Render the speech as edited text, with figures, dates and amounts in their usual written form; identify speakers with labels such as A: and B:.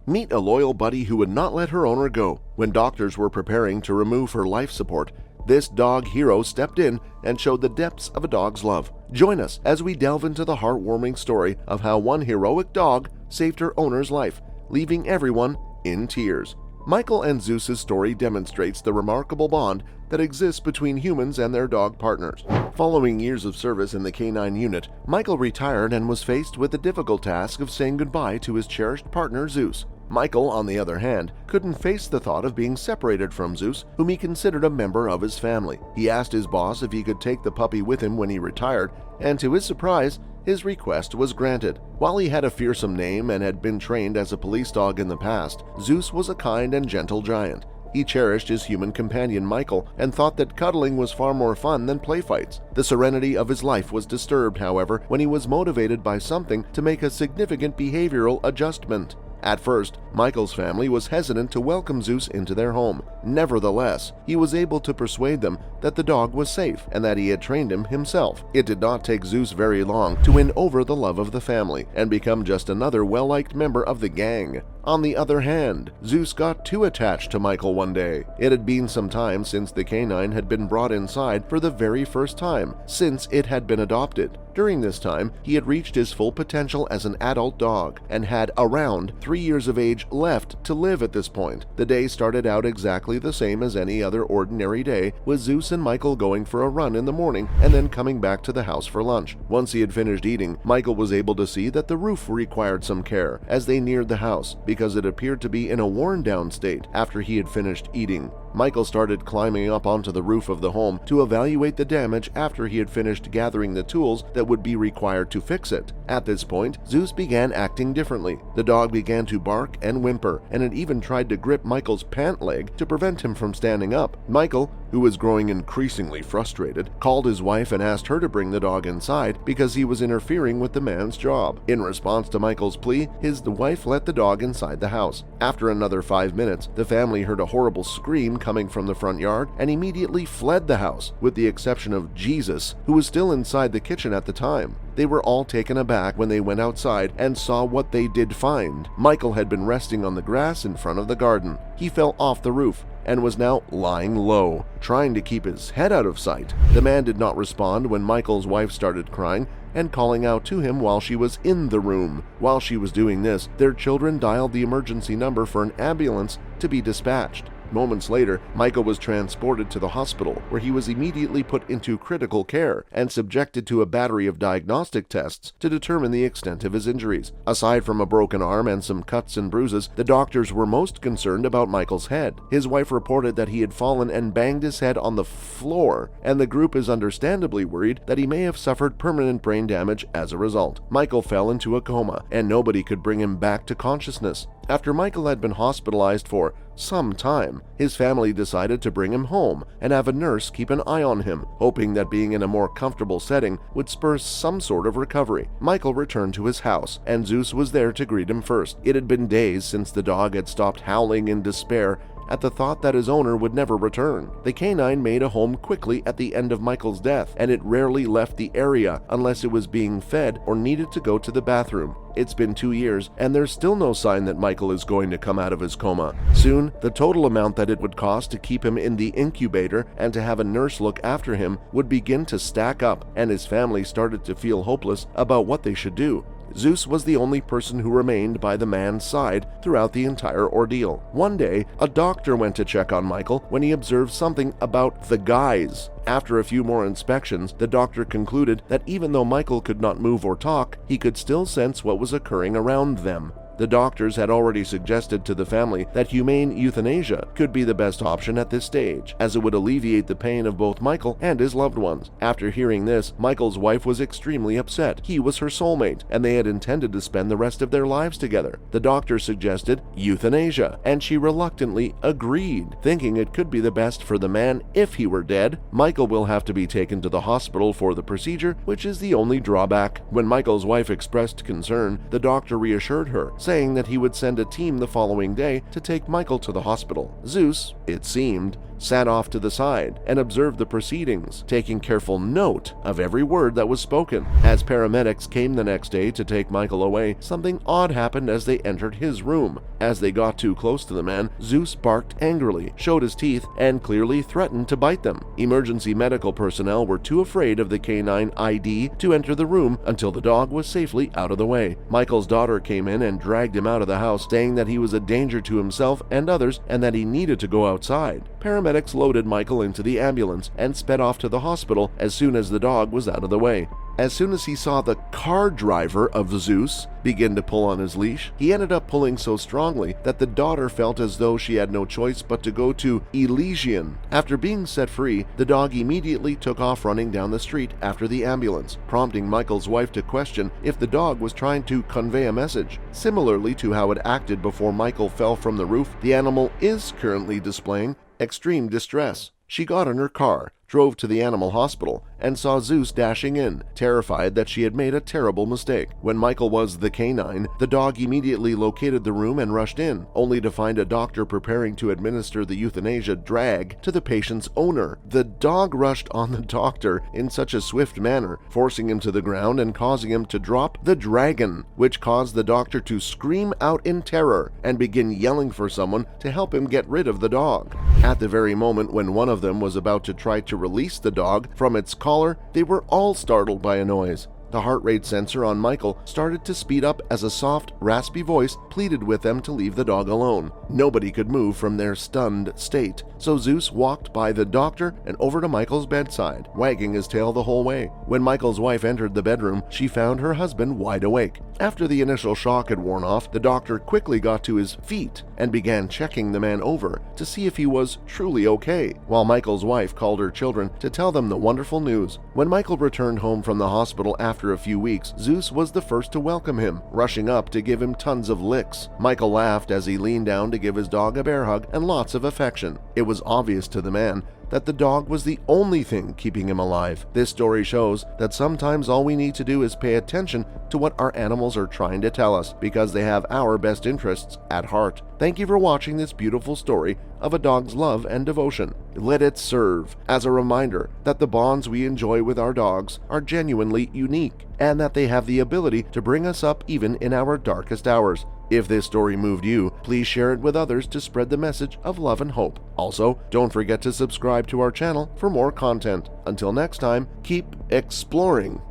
A: Meet a loyal buddy who would not let her owner go. When doctors were preparing to remove her life support, this dog hero stepped in and showed the depths of a dog's love. Join us as we delve into the heartwarming story of how one heroic dog saved her owner's life, leaving everyone in tears. Michael and Zeus's story demonstrates the remarkable bond that exists between humans and their dog partners. Following years of service in the canine unit, Michael retired and was faced with the difficult task of saying goodbye to his cherished partner Zeus. Michael, on the other hand, couldn't face the thought of being separated from Zeus, whom he considered a member of his family. He asked his boss if he could take the puppy with him when he retired, and to his surprise, his request was granted. While he had a fearsome name and had been trained as a police dog in the past, Zeus was a kind and gentle giant. He cherished his human companion Michael and thought that cuddling was far more fun than play fights. The serenity of his life was disturbed, however, when he was motivated by something to make a significant behavioral adjustment. At first, Michael's family was hesitant to welcome Zeus into their home. Nevertheless, he was able to persuade them that the dog was safe and that he had trained him himself. It did not take Zeus very long to win over the love of the family and become just another well-liked member of the gang. On the other hand, Zeus got too attached to Michael one day. It had been some time since the canine had been brought inside for the very first time since it had been adopted. During this time, he had reached his full potential as an adult dog and had around 3 years of age left to live at this point. The day started out exactly the same as any other ordinary day, with Zeus and Michael going for a run in the morning and then coming back to the house for lunch. Once he had finished eating, Michael was able to see that the roof required some care as they neared the house because it appeared to be in a worn-down state after he had finished eating. Michael started climbing up onto the roof of the home to evaluate the damage after he had finished gathering the tools that would be required to fix it. At this point, Zeus began acting differently. The dog began to bark and whimper, and it even tried to grip Michael's pant leg to prevent him from standing up. Michael, who was growing increasingly frustrated, called his wife and asked her to bring the dog inside because he was interfering with the man's job. In response to Michael's plea, his wife let the dog inside the house. After another 5 minutes, the family heard a horrible scream coming from the front yard and immediately fled the house, with the exception of Jesus, who was still inside the kitchen at the time. They were all taken aback when they went outside and saw what they did find. Michael had been resting on the grass in front of the garden. He fell off the roof and was now lying low, trying to keep his head out of sight. The man did not respond when Michael's wife started crying and calling out to him while she was in the room. While she was doing this, their children dialed the emergency number for an ambulance to be dispatched. Moments later, Michael was transported to the hospital, where he was immediately put into critical care and subjected to a battery of diagnostic tests to determine the extent of his injuries. Aside from a broken arm and some cuts and bruises, the doctors were most concerned about Michael's head. His wife reported that he had fallen and banged his head on the floor, and the group is understandably worried that he may have suffered permanent brain damage as a result. Michael fell into a coma, and nobody could bring him back to consciousness. After Michael had been hospitalized for some time, his family decided to bring him home and have a nurse keep an eye on him, hoping that being in a more comfortable setting would spur some sort of recovery. Michael returned to his house, and Zeus was there to greet him first. It had been days since the dog had stopped howling in despair at the thought that his owner would never return. The canine made a home quickly at the end of Michael's death, and it rarely left the area unless it was being fed or needed to go to the bathroom. It's been 2 years, and there's still no sign that Michael is going to come out of his coma. Soon, the total amount that it would cost to keep him in the incubator and to have a nurse look after him would begin to stack up, and his family started to feel hopeless about what they should do. Zeus was the only person who remained by the man's side throughout the entire ordeal. One day, a doctor went to check on Michael when he observed something about the guys. After a few more inspections, the doctor concluded that even though Michael could not move or talk, he could still sense what was occurring around them. The doctors had already suggested to the family that humane euthanasia could be the best option at this stage, as it would alleviate the pain of both Michael and his loved ones. After hearing this, Michael's wife was extremely upset. He was her soulmate, and they had intended to spend the rest of their lives together. The doctor suggested euthanasia, and she reluctantly agreed, thinking it could be the best for the man if he were dead. Michael will have to be taken to the hospital for the procedure, which is the only drawback. When Michael's wife expressed concern, the doctor reassured her, saying that he would send a team the following day to take Michael to the hospital. Zeus, it seemed, sat off to the side, and observed the proceedings, taking careful note of every word that was spoken. As paramedics came the next day to take Michael away, something odd happened as they entered his room. As they got too close to the man, Zeus barked angrily, showed his teeth, and clearly threatened to bite them. Emergency medical personnel were too afraid of the canine ID to enter the room until the dog was safely out of the way. Michael's daughter came in and dragged him out of the house, saying that he was a danger to himself and others and that he needed to go outside. Paramedics loaded Michael into the ambulance and sped off to the hospital as soon as the dog was out of the way. As soon as he saw the car driver of Zeus begin to pull on his leash, he ended up pulling so strongly that the daughter felt as though she had no choice but to go to Elysian. After being set free, the dog immediately took off running down the street after the ambulance, prompting Michael's wife to question if the dog was trying to convey a message. Similarly to how it acted before Michael fell from the roof, the animal is currently displaying extreme distress. She got in her car, drove to the animal hospital, and saw Zeus dashing in, terrified that she had made a terrible mistake. When Michael was the canine, the dog immediately located the room and rushed in, only to find a doctor preparing to administer the euthanasia drag to the patient's owner. The dog rushed on the doctor in such a swift manner, forcing him to the ground and causing him to drop the dragon, which caused the doctor to scream out in terror and begin yelling for someone to help him get rid of the dog. At the very moment when one of them was about to try to release the dog from its collar, they were all startled by a noise. The heart rate sensor on Michael started to speed up as a soft, raspy voice pleaded with them to leave the dog alone. Nobody could move from their stunned state, so Zeus walked by the doctor and over to Michael's bedside, wagging his tail the whole way. When Michael's wife entered the bedroom, she found her husband wide awake. After the initial shock had worn off, the doctor quickly got to his feet and began checking the man over to see if he was truly okay, while Michael's wife called her children to tell them the wonderful news. When Michael returned home from the hospital after a few weeks, Zeus was the first to welcome him, rushing up to give him tons of licks. Michael laughed as he leaned down to give his dog a bear hug and lots of affection. It was obvious to the man that the dog was the only thing keeping him alive. This story shows that sometimes all we need to do is pay attention to what our animals are trying to tell us, because they have our best interests at heart. Thank you for watching this beautiful story of a dog's love and devotion. Let it serve as a reminder that the bonds we enjoy with our dogs are genuinely unique, and that they have the ability to bring us up even in our darkest hours. If this story moved you, please share it with others to spread the message of love and hope. Also, don't forget to subscribe to our channel for more content. Until next time, keep exploring.